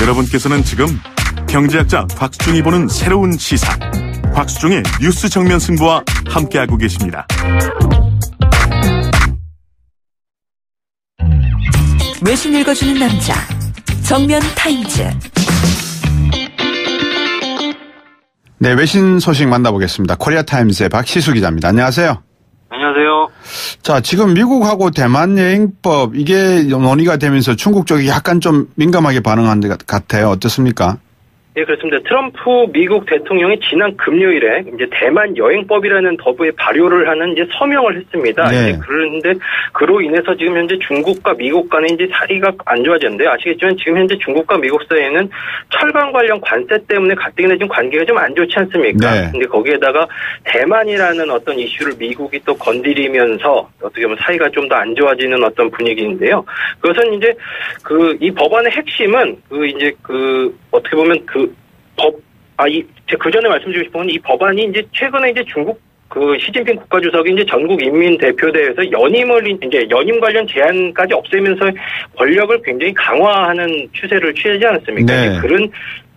여러분께서는 지금 경제학자 곽수중이 보는 새로운 시사, 곽수중의 뉴스 정면 승부와 함께하고 계십니다. 외신 읽어주는 남자, 정면 타임즈. 네, 외신 소식 만나보겠습니다. 코리아 타임즈의 박시수 기자입니다. 안녕하세요. 안녕하세요. 자, 지금 미국하고 대만 여행법 이게 논의가 되면서 중국 쪽이 약간 좀 민감하게 반응한 것 같아요. 어떻습니까? 네, 그렇습니다. 트럼프 미국 대통령이 지난 금요일에 이제 대만 여행법이라는 법의 발효를 하는 이제 서명을 했습니다. 네. 이제 그런데 그로 인해서 지금 현재 중국과 미국 간의 이제 사이가 안 좋아졌는데요. 아시겠지만 지금 현재 중국과 미국 사이에는 철강 관련 관세 때문에 가뜩이나 지금 관계가 좀 안 좋지 않습니까? 네. 근데 거기에다가 대만이라는 어떤 이슈를 미국이 또 건드리면서 어떻게 보면 사이가 좀 더 안 좋아지는 어떤 분위기인데요. 그것은 이제 이 법안의 핵심은 어떻게 보면 그 전에 말씀드리고 싶은 건 이 법안이 이제 최근에 이제 중국 시진핑 국가주석이 이제 전국 인민대표대회에서 연임 관련 제한까지 없애면서 권력을 굉장히 강화하는 추세를 취하지 않았습니까? 네. 이제 그런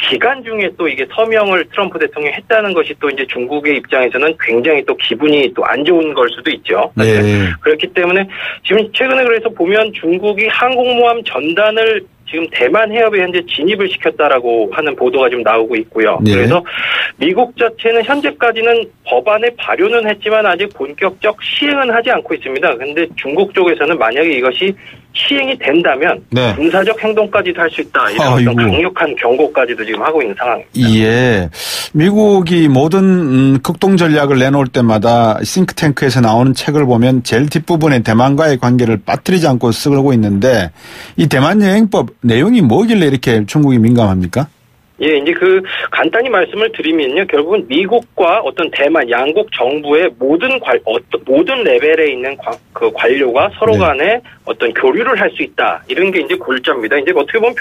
기간 중에 또 이게 서명을 트럼프 대통령이 했다는 것이 또 이제 중국의 입장에서는 굉장히 또 기분이 또 안 좋은 걸 수도 있죠. 네. 그렇기 때문에 지금 최근에 그래서 보면 중국이 항공모함 전단을 지금 대만 해협에 현재 진입을 시켰다라고 하는 보도가 좀 나오고 있고요. 네. 그래서 미국 자체는 현재까지는 법안에 발효는 했지만 아직 본격적 시행은 하지 않고 있습니다. 그런데 중국 쪽에서는 만약에 이것이 시행이 된다면 네. 군사적 행동까지도 할 수 있다. 이런 어떤 강력한 경고까지도 지금 하고 있는 상황입니다. 예. 미국이 모든 극동 전략을 내놓을 때마다 싱크탱크에서 나오는 책을 보면 제일 뒷부분에 대만과의 관계를 빠뜨리지 않고 쓰고 있는데 이 대만 여행법 내용이 뭐길래 이렇게 중국이 민감합니까? 예, 이제 간단히 말씀을 드리면요. 결국은 미국과 어떤 대만 양국 정부의 모든 레벨에 있는 관료가 서로 간에 어떤 교류를 할 수 있다. 이런 게 이제 골자입니다. 이제 어떻게 보면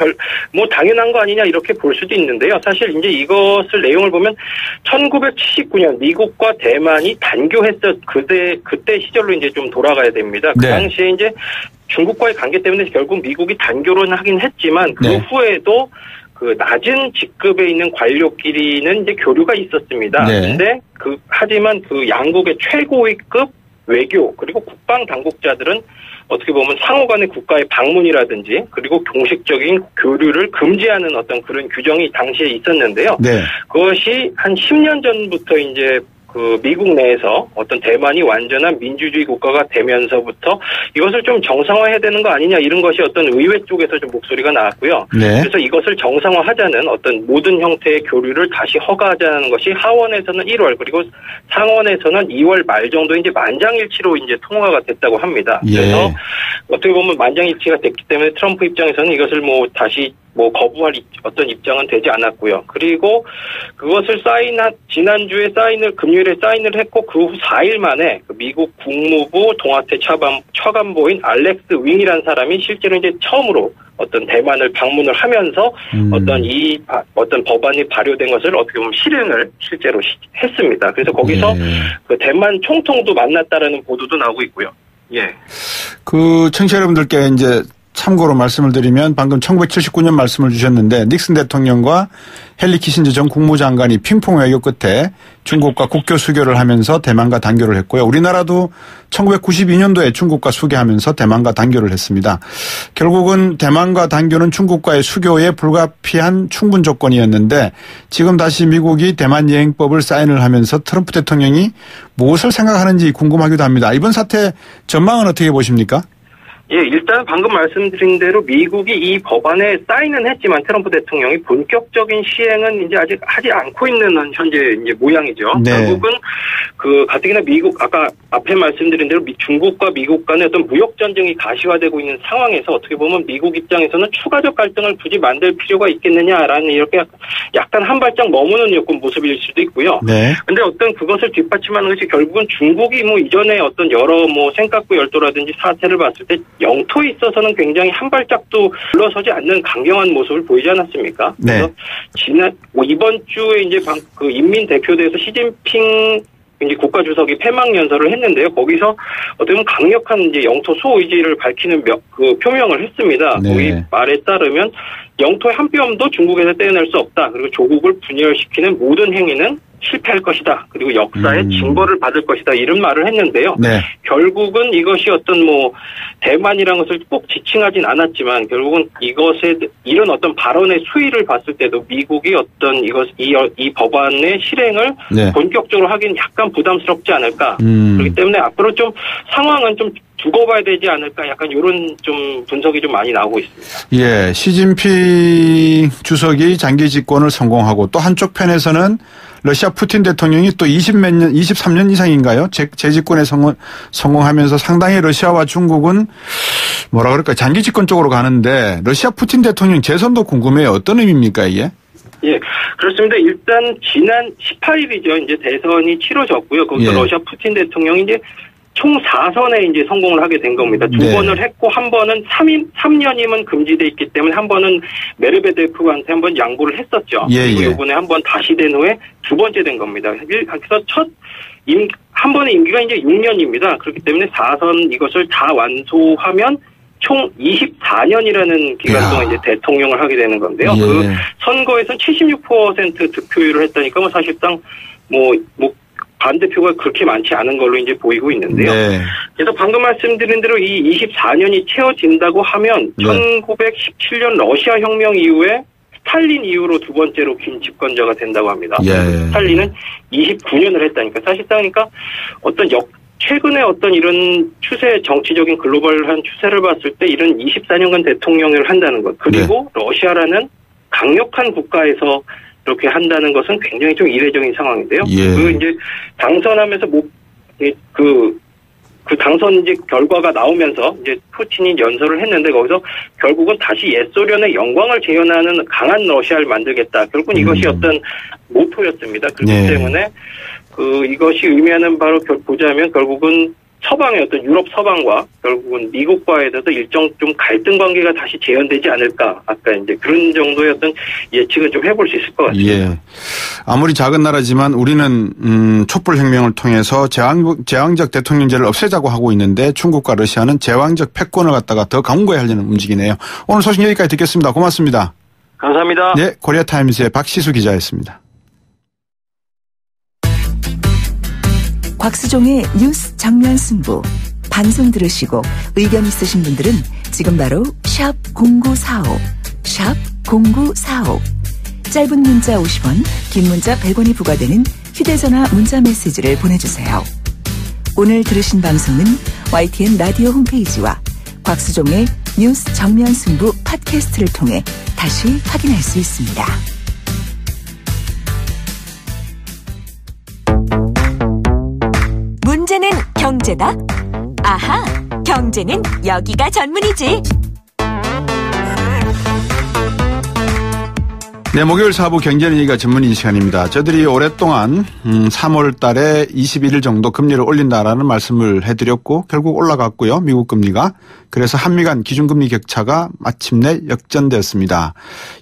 당연한 거 아니냐 이렇게 볼 수도 있는데요. 사실 이제 이것을 내용을 보면 1979년 미국과 대만이 단교했던 그때 시절로 이제 좀 돌아가야 됩니다. 그 당시에 이제 중국과의 관계 때문에 결국 미국이 단교를 하긴 했지만 그 후에도 낮은 직급에 있는 관료끼리는 이제 교류가 있었습니다. 그런데 하지만 양국의 최고위급 외교 그리고 국방 당국자들은 어떻게 보면 상호 간의 국가의 방문이라든지 그리고 공식적인 교류를 금지하는 어떤 그런 규정이 당시에 있었는데요. 그것이 한 10년 전부터 이제 미국 내에서 어떤 대만이 완전한 민주주의 국가가 되면서부터 이것을 좀 정상화해야 되는 거 아니냐 이런 것이 어떤 의회 쪽에서 좀 목소리가 나왔고요. 그래서 이것을 정상화하자는 어떤 모든 형태의 교류를 다시 허가하자는 것이 하원에서는 1월 그리고 상원에서는 2월 말 정도 이제 만장일치로 이제 통과가 됐다고 합니다. 그래서 어떻게 보면 만장일치가 됐기 때문에 트럼프 입장에서는 이것을 다시 거부할 어떤 입장은 되지 않았고요. 그리고 그것을 지난주에 금요일에 사인을 했고 그 후 4일 만에 미국 국무부 동아태 차관보인 알렉스 윙이라는 사람이 실제로 이제 처음으로 어떤 대만을 방문을 하면서 어떤 법안이 발효된 것을 어떻게 보면 실행을 실제로 했습니다. 그래서 거기서 대만 총통도 만났다라는 보도도 나오고 있고요. 청취자 여러분들께 이제 참고로 말씀을 드리면 방금 1979년 말씀을 주셨는데 닉슨 대통령과 헨리 키신저 전 국무장관이 핑퐁 외교 끝에 중국과 국교 수교를 하면서 대만과 단교를 했고요. 우리나라도 1992년도에 중국과 수교하면서 대만과 단교를 했습니다. 결국은 대만과 단교는 중국과의 수교에 불가피한 충분 조건이었는데 지금 다시 미국이 대만 여행법을 사인을 하면서 트럼프 대통령이 무엇을 생각하는지 궁금하기도 합니다. 이번 사태 전망은 어떻게 보십니까? 일단 방금 말씀드린 대로 미국이 이 법안에 사인은 했지만 트럼프 대통령이 본격적인 시행은 이제 아직 하지 않고 있는 현재 이제 모양이죠. 결국은 가뜩이나 아까 앞에 말씀드린 대로 중국과 미국 간의 어떤 무역 전쟁이 가시화되고 있는 상황에서 어떻게 보면 미국 입장에서는 추가적 갈등을 굳이 만들 필요가 있겠느냐라는 이렇게 약간 한 발짝 머무는 모습일 수도 있고요. 근데 어떤 그것을 뒷받침하는 것이 결국은 중국이 이전에 어떤 여러 senkaku 열도라든지 사태를 봤을 때 영토에 있어서는 굉장히 한 발짝도 물러서지 않는 강경한 모습을 보이지 않았습니까? 그래서 이번 주에 이제 인민 대표대에서 시진핑 이제 국가주석이 폐막 연설을 했는데요. 거기서 어떻게 보면 강력한 이제 영토 수호 의지를 밝히는 그 표명을 했습니다. 네. 거기 말에 따르면 영토의 한 뼘도 중국에서 떼어낼 수 없다. 그리고 조국을 분열시키는 모든 행위는 실패할 것이다. 그리고 역사의 징벌을 받을 것이다. 이런 말을 했는데요. 네. 결국은 이것이 어떤 뭐 대만이라는 것을 꼭 지칭하진 않았지만 결국은 이것에 이런 어떤 발언의 수위를 봤을 때도 미국이 어떤 이 법안의 실행을 네. 본격적으로 하긴 약간 부담스럽지 않을까. 그렇기 때문에 앞으로 좀 상황은 좀 두고 봐야 되지 않을까. 약간 이런 좀 분석이 좀 많이 나오고 있습니다. 예, 시진핑 주석이 장기 집권을 성공하고 또 한쪽 편에서는 러시아 푸틴 대통령이 또 23년 이상인가요? 재집권에 성공하면서 상당히 러시아와 중국은 뭐라 그럴까 장기 집권 쪽으로 가는데 러시아 푸틴 대통령 재선도 궁금해요. 어떤 의미입니까 이게? 예, 그렇습니다. 일단 지난 18일이죠. 이제 대선이 치러졌고요. 거기서 예. 러시아 푸틴 대통령이 이제 총 4선에 이제 성공을 하게 된 겁니다. 두 네. 번을 했고 한 번은 3년이면 금지돼 있기 때문에 한 번은 메르베데프한테 한 번 양보를 했었죠. 예, 그리고 예. 이번에 한 번 다시 된 후에 두 번째 된 겁니다. 그래서 한 번의 임기가 이제 6년입니다. 그렇기 때문에 4선 이것을 다 완수하면 총 24년이라는 기간 동안 이제 대통령을 하게 되는 건데요. 예. 그 선거에서는 76% 득표율을 했다니까 뭐 사실상 뭐 반대표가 그렇게 많지 않은 걸로 이제 보이고 있는데요. 네. 그래서 방금 말씀드린 대로 이 24년이 채워진다고 하면 네. 1917년 러시아 혁명 이후에 스탈린 이후로 두 번째로 긴 집권자가 된다고 합니다. 예. 스탈린은 29년을 했다니까. 사실상 그러니까 어떤 최근에 어떤 이런 추세, 정치적인 글로벌한 추세를 봤을 때 이런 24년간 대통령을 한다는 것. 그리고 네. 러시아라는 강력한 국가에서 이렇게 한다는 것은 굉장히 좀 이례적인 상황인데요. 예. 그 이제 당선하면서 그 당선 이제 결과가 나오면서 이제 푸틴이 연설을 했는데 거기서 결국은 다시 옛 소련의 영광을 재현하는 강한 러시아를 만들겠다. 결국은 이것이 어떤 모토였습니다. 그렇기 네. 때문에 이것이 의미하는 바로 보자면 결국은 서방의 어떤 유럽 서방과 결국은 미국과에 대해서 일정 좀 갈등 관계가 다시 재현되지 않을까. 아까 이제 그런 정도의 어떤 예측은 좀 해볼 수 있을 것 같습니다. 예. 아무리 작은 나라지만 우리는 촛불혁명을 통해서 제왕적 대통령제를 없애자고 하고 있는데 중국과 러시아는 제왕적 패권을 갖다가 더 강구하려는 움직이네요. 오늘 소식 여기까지 듣겠습니다. 고맙습니다. 감사합니다. 네, 코리아타임스의 박시수 기자였습니다. 곽수종의 뉴스 정면 승부. 방송 들으시고 의견 있으신 분들은 지금 바로 샵 0945, 샵 0945. 짧은 문자 50원, 긴 문자 100원이 부과되는 휴대전화 문자 메시지를 보내주세요. 오늘 들으신 방송은 YTN 라디오 홈페이지와 곽수종의 뉴스 정면 승부 팟캐스트를 통해 다시 확인할 수 있습니다. 문제는 경제다? 아하, 경제는 여기가 전문이지. 네, 목요일 4부 경제는 얘기가 전문인 시간입니다. 저희들이 오랫동안 3월 달에 21일 정도 금리를 올린다라는 말씀을 해드렸고 결국 올라갔고요. 미국 금리가. 그래서 한미 간 기준금리 격차가 마침내 역전되었습니다.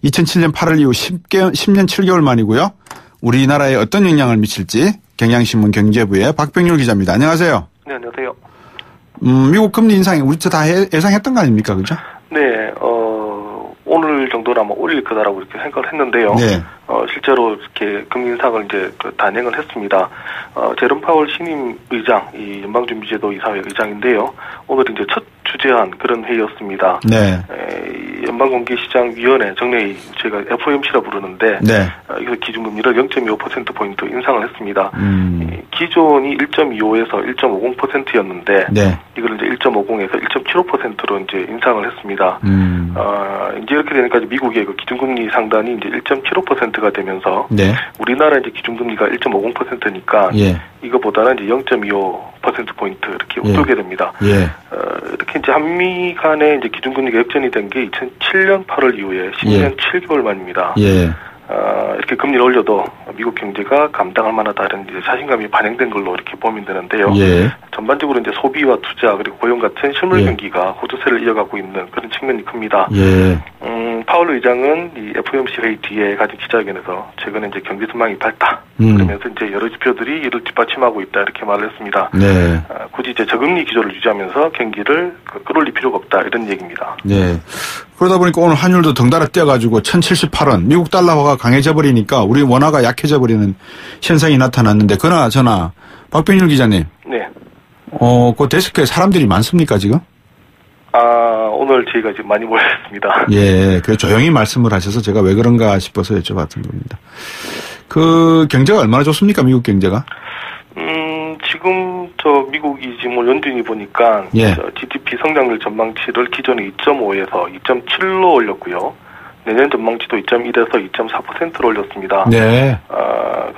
2007년 8월 이후 10년 7개월 만이고요. 우리나라에 어떤 영향을 미칠지 경향신문 경제부의 박병률 기자입니다. 안녕하세요. 네, 안녕하세요. 미국 금리 인상이 우리 다 예상했던 거 아닙니까? 그죠? 네, 오늘 정도는 아마 올릴 거다라고 이렇게 생각을 했는데요. 네. 실제로 이렇게 금리 인상을 이제 단행을 했습니다. 제롬 파월 신임 의장, 이 연방준비제도 이사회 의장인데요. 오늘 이제 첫 주재한 그런 회의였습니다. 네. 연방공개시장위원회 정례위, 저희가 FOMC라 부르는데, 네. 여기서 기준금리를 0.25%포인트 인상을 했습니다. 기존이 1.25에서 1.50%였는데, 네. 이걸 이제 1.50에서 1.75%로 이제 인상을 했습니다. 이제 이렇게 되니까 이제 미국의 그 기준금리 상단이 이제 1.75%가 되면서, 네. 우리나라 이제 기준금리가 1.50%니까, 예. 이거보다는 이제 0.25%포인트 이렇게 웃돌게 됩니다. 예. 이렇게 이제 한미 간의 이제 기준금리가 역전이 된 게 2007년 8월 이후에 10년 7개월 만입니다. 예. 이렇게 금리를 올려도 미국 경제가 감당할 만하다 이런 이제 자신감이 반영된 걸로 이렇게 보면 되는데요. 예. 전반적으로 이제 소비와 투자 그리고 고용 같은 실물 경기가 호조세를 이어가고 있는 그런 측면이 큽니다. 예. 파월 의장은 이 FOMC 회의 뒤에 가진 기자회견에서 최근에 이제 경기 전망이 밝다. 그러면서 이제 여러 지표들이 이를 뒷받침하고 있다 이렇게 말을 했습니다. 네. 굳이 이제 저금리 기조를 유지하면서 경기를 끌어올릴 필요가 없다 이런 얘기입니다. 네. 그러다 보니까 오늘 환율도 덩달아 뛰어가지고 1078원, 미국 달러화가 강해져 버리니까 우리 원화가 약해져 버리는 현상이 나타났는데 그나저나 박병일 기자님. 네. 그 데스크에 사람들이 많습니까 지금? 오늘 저희가 지금 많이 모였습니다. 예, 그 조용히 말씀을 하셔서 제가 왜 그런가 싶어서 여쭤봤던 겁니다. 그 경제가 얼마나 좋습니까, 미국 경제가? 지금 미국이 지금 연준이 보니까 예. GDP 성장률 전망치를 기존에 2.5에서 2.7로 올렸고요. 내년 전망치도 2.1에서 2.4%로 올렸습니다. 네.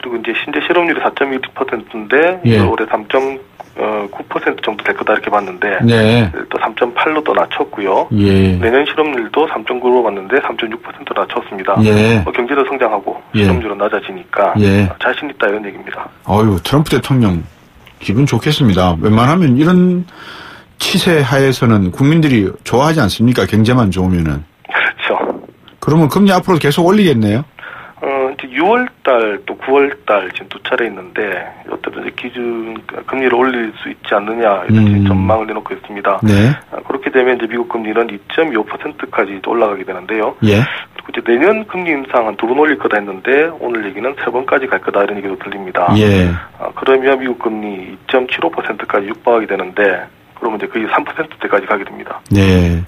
그리고 이제 신재 실업률이 4.1%인데 예. 올해 3.9% 정도 될 거다 이렇게 봤는데 네. 또 3.8로 또 낮췄고요. 예. 내년 실업률도 3.9로 봤는데 3.6% 낮췄습니다. 예. 경제도 성장하고 예. 실업률은 낮아지니까 예. 자신 있다 이런 얘기입니다. 어휴, 트럼프 대통령 기분 좋겠습니다. 웬만하면 이런 치세 하에서는 국민들이 좋아하지 않습니까? 경제만 좋으면은. 그렇죠. 그러면 금리 앞으로 계속 올리겠네요? 이제 6월달 또 9월달 지금 두 차례 있는데 어떤 기준 금리를 올릴 수 있지 않느냐 이런 전망을 내놓고 있습니다. 네. 그렇게 되면 이제 미국 금리는 2.25%까지 올라가게 되는데요. 예. 그리고 이제 내년 금리 인상 한 2번 올릴 거다 했는데 오늘 얘기는 3번까지 갈 거다 이런 얘기도 들립니다. 예. 그러면 미국 금리 2.75%까지 육박하게 되는데 그러면 이제 거의 3%대까지 가게 됩니다. 네.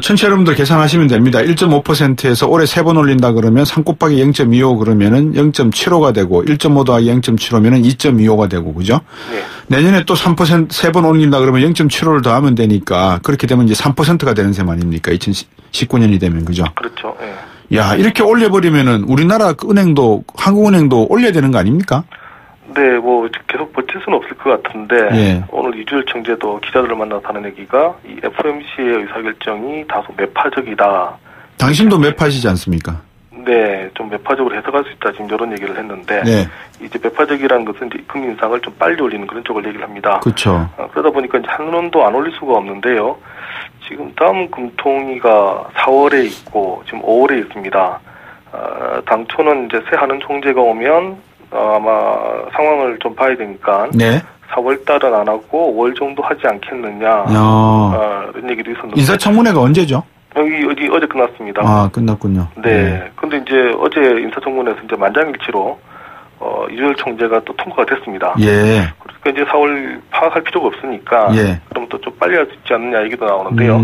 청취자 여러분들 계산하시면 됩니다. 1.5%에서 올해 3번 올린다 그러면 3 곱하기 0.25 그러면은 0.75가 되고 1.5 더하기 0.75면은 2.25가 되고 그죠? 네. 내년에 또 3% 3번 올린다 그러면 0.75를 더하면 되니까 그렇게 되면 이제 3%가 되는 셈 아닙니까? 2019년이 되면 그죠? 그렇죠. 예. 야, 이렇게 올려버리면은 우리나라 은행도 한국은행도 올려야 되는 거 아닙니까? 네, 뭐 계속 버틸 수는 없을 것 같은데 예. 오늘 이주열 총재도 기자들을 만나서 하는 얘기가 이 FOMC의 의사결정이 다소 매파적이다. 당신도 매파시지 않습니까? 네, 좀 매파적으로 해석할 수 있다. 지금 이런 얘기를 했는데 네. 이제 매파적이라는 것은 이제 금리 인상을 좀 빨리 올리는 그런 쪽을 얘기를 합니다. 그렇죠. 그러다 보니까 이제 한원도 안 올릴 수가 없는데요. 지금 다음 금통위가 4월에 있고 지금 5월에 있습니다. 당초는 이제 새 한원 총재가 오면 아마 상황을 좀 봐야 되니까 네. 4월 달은 안 하고 5월 정도 하지 않겠느냐 이런 얘기도 있었는데 인사청문회가 언제죠? 어제 끝났습니다. 아, 끝났군요. 네. 근데 이제 어제 인사청문회에서 이제 만장일치로 이주열 총재가 또 통과가 됐습니다. 예. 그러니까 이제 4월 파악할 필요가 없으니까 예. 그럼 또 좀 빨리 할 수 있지 않느냐 얘기도 나오는데요.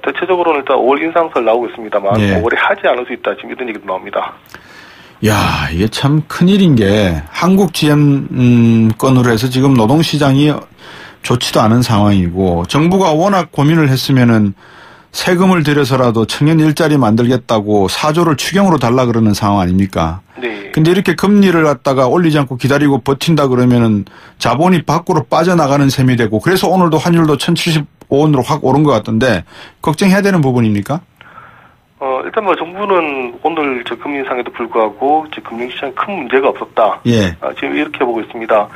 대체적으로는 일단 5월 인상설 나오고 있습니다만 예. 5월에 하지 않을 수 있다 지금 이런 얘기도 나옵니다. 야, 이게 참 큰일인 게 한국 GM건으로 해서 지금 노동시장이 좋지도 않은 상황이고 정부가 워낙 고민을 했으면은 세금을 들여서라도 청년 일자리 만들겠다고 4조를 추경으로 달라 그러는 상황 아닙니까? 네. 근데 이렇게 금리를 갖다가 올리지 않고 기다리고 버틴다 그러면은 자본이 밖으로 빠져나가는 셈이 되고 그래서 오늘도 환율도 1075원으로 확 오른 것 같던데 걱정해야 되는 부분입니까? 일단 뭐 정부는 오늘 저 금리 인상에도 불구하고 금융시장에 큰 문제가 없었다. 예. 지금 이렇게 보고 있습니다.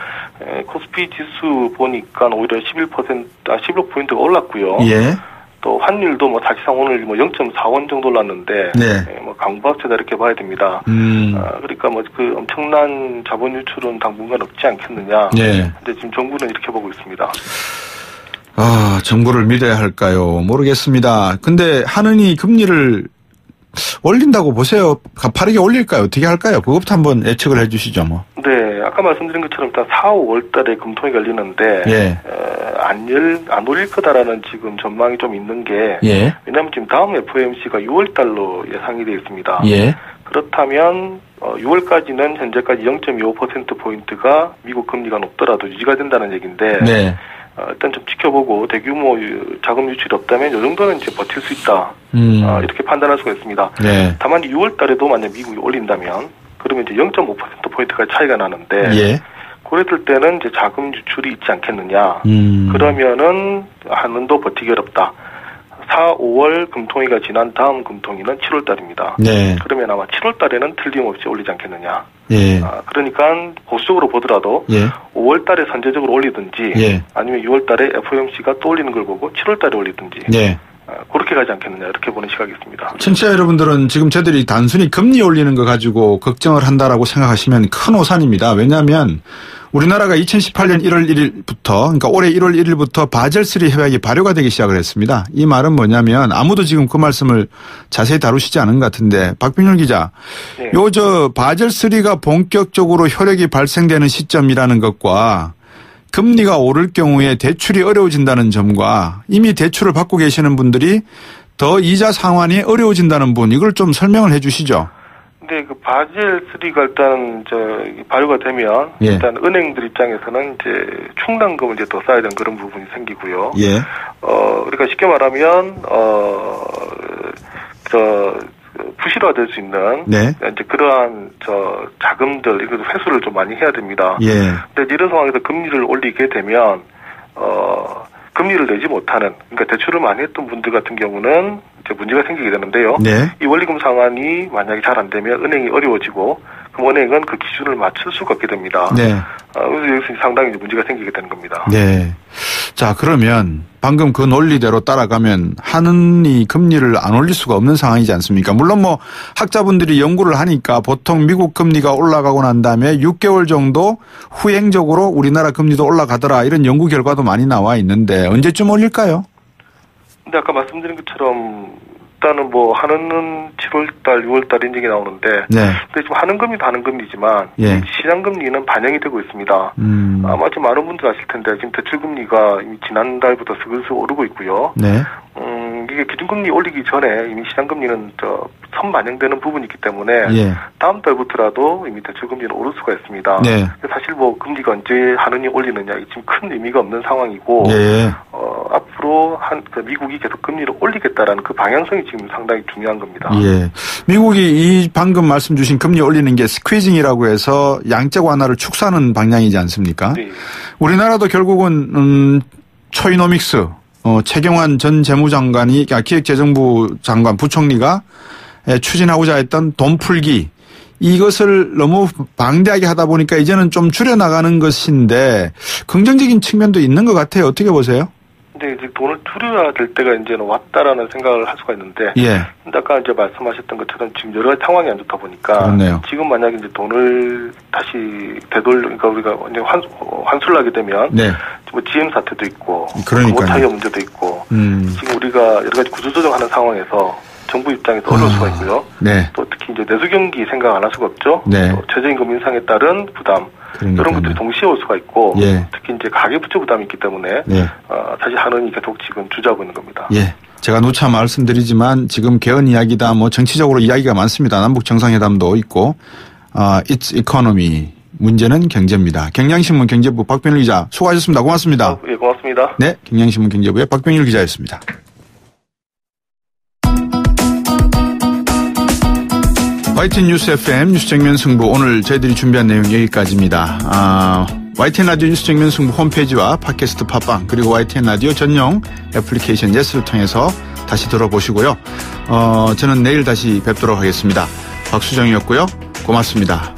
코스피 지수 보니까 오히려 15포인트가 올랐고요. 예. 또 환율도 뭐 사실상 오늘 뭐 0.4원 정도 올랐는데 네. 뭐 강보합세다 이렇게 봐야 됩니다. 그러니까 뭐 그 엄청난 자본 유출은 당분간 없지 않겠느냐. 네. 근데 지금 정부는 이렇게 보고 있습니다. 정부를 믿어야 할까요? 모르겠습니다. 근데 한은이 금리를 올린다고 보세요. 가파르게 올릴까요? 어떻게 할까요? 그것부터 한번 예측을 해 주시죠, 뭐. 네, 아까 말씀드린 것처럼 일단 4, 5월 달에 금통위가 열리는데, 예. 안 올릴 거다라는 지금 전망이 좀 있는 게, 예. 왜냐하면 지금 다음 FOMC가 6월 달로 예상이 되어 있습니다. 예. 그렇다면, 6월까지는 현재까지 0.25%포인트가 미국 금리가 높더라도 유지가 된다는 얘기인데, 네. 일단 좀 지켜보고 대규모 자금 유출이 없다면 이 정도는 이제 버틸 수 있다. 이렇게 판단할 수가 있습니다. 네. 다만 6월 달에도 만약 미국이 올린다면 그러면 이제 0.5%포인트가 차이가 나는데 예. 그랬을 때는 이제 자금 유출이 있지 않겠느냐. 그러면은 한은도 버티기 어렵다. 4, 5월 금통위가 지난 다음 금통위는 7월 달입니다. 네. 그러면 아마 7월 달에는 틀림없이 올리지 않겠느냐. 예. 그러니까 보수적으로 보더라도 예. 5월 달에 선제적으로 올리든지 예. 아니면 6월 달에 FOMC가 또 올리는 걸 보고 7월 달에 올리든지 네. 그렇게 가지 않겠느냐 이렇게 보는 시각이 있습니다. 청취자 여러분들은 지금 저희들이 단순히 금리 올리는 거 가지고 걱정을 한다라고 생각하시면 큰 오산입니다. 왜냐하면 우리나라가 2018년 1월 1일부터 그러니까 올해 1월 1일부터 바젤3 협약이 발효가 되기 시작을 했습니다. 이 말은 뭐냐면 아무도 지금 그 말씀을 자세히 다루시지 않은 것 같은데 박빙률 기자, 네. 요 바젤3가 본격적으로 효력이 발생되는 시점이라는 것과 금리가 오를 경우에 대출이 어려워진다는 점과 이미 대출을 받고 계시는 분들이 더 이자 상환이 어려워진다는 분, 이걸 좀 설명을 해 주시죠. 근데 그 바젤3가 일단 발효가 되면 예. 일단 은행들 입장에서는 이제 충당금을 이제 더 쌓아야 되는 그런 부분이 생기고요. 예. 그러니까 쉽게 말하면 부실화될 수 있는 네. 이제 그러한 자금들 이것도 회수를 좀 많이 해야 됩니다. 예. 근데 이런 상황에서 금리를 올리게 되면 금리를 내지 못하는, 그러니까 대출을 많이 했던 분들 같은 경우는 이제 문제가 생기게 되는데요. 네. 이 원리금 상환이 만약에 잘 안 되면 은행이 어려워지고 그럼 은행은 그 기준을 맞출 수가 없게 됩니다. 네. 그래서 여기서 상당히 이제 문제가 생기게 되는 겁니다. 네. 자, 그러면 방금 그 논리대로 따라가면 한은이 금리를 안 올릴 수가 없는 상황이지 않습니까? 물론 뭐 학자분들이 연구를 하니까 보통 미국 금리가 올라가고 난 다음에 6개월 정도 후행적으로 우리나라 금리도 올라가더라, 이런 연구 결과도 많이 나와 있는데 언제쯤 올릴까요? 근데 아까 말씀드린 것처럼 일단은 뭐 한은은 7월달, 6월달 이런 얘기 나오는데, 네. 근데 지금 한은금리도 한은금리지만 예. 시장금리는 반영이 되고 있습니다. 아마 지금 많은 분들 아실 텐데 지금 대출금리가 이미 지난달부터 슬슬 오르고 있고요. 네. 이게 기준금리 올리기 전에 이미 시장금리는 선반영되는 부분이 있기 때문에 예. 다음 달부터라도 이미 대출금리는 오를 수가 있습니다. 네. 사실 뭐 금리가 언제 한은이 올리느냐 지금 큰 의미가 없는 상황이고, 예. 앞으로 미국이 계속 금리를 올리겠다라는 그 방향성이 지금 상당히 중요한 겁니다. 예. 미국이 이 방금 말씀 주신 금리 올리는 게 스퀴징이라고 해서 양적 완화를 축소하는 방향이지 않습니까? 네. 우리나라도 결국은 초이노믹스 최경환 전 재무장관이, 기획재정부 장관, 부총리가 추진하고자 했던 돈 풀기, 이것을 너무 방대하게 하다 보니까 이제는 좀 줄여나가는 것인데 긍정적인 측면도 있는 것 같아요. 어떻게 보세요? 근데 이제 돈을 줄여야 될 때가 이제는 왔다라는 생각을 할 수가 있는데, 예. 근데 아까 이제 말씀하셨던 것처럼 지금 여러 가지 상황이 안 좋다 보니까, 그렇네요. 지금 만약에 이제 돈을 다시 그러니까 우리가 완전 환수를 하게 되면, 네. 뭐 GM 사태도 있고, 그러니까요. 모타이어 문제도 있고, 지금 우리가 여러 가지 구조조정하는 상황에서 정부 입장에서 어려울 수가 있고요. 네. 또 특히 이제 내수 경기 생각 안 할 수가 없죠. 네. 또 최저임금 인상에 따른 부담, 그러니까요. 이런 것들이 동시에 올 수가 있고, 예. 특히 이제 가계부채 부담이 있기 때문에, 네. 사실 한은이 계속 지금 주저하고 있는 겁니다. 예. 제가 누차 말씀드리지만 지금 개헌 이야기다, 뭐 정치적으로 이야기가 많습니다. 남북 정상회담도 있고, It's economy. 문제는 경제입니다. 경향신문 경제부 박병일 기자 수고하셨습니다. 고맙습니다. 예, 고맙습니다. 네, 경향신문 경제부의 박병일 기자였습니다. YTN 뉴스 FM 뉴스 정면 승부, 오늘 저희들이 준비한 내용 여기까지입니다. YTN 라디오 뉴스 정면 승부 홈페이지와 팟캐스트 팟빵, 그리고 YTN 라디오 전용 애플리케이션 예스를 통해서 다시 들어보시고요. 저는 내일 다시 뵙도록 하겠습니다. 박수정이었고요. 고맙습니다.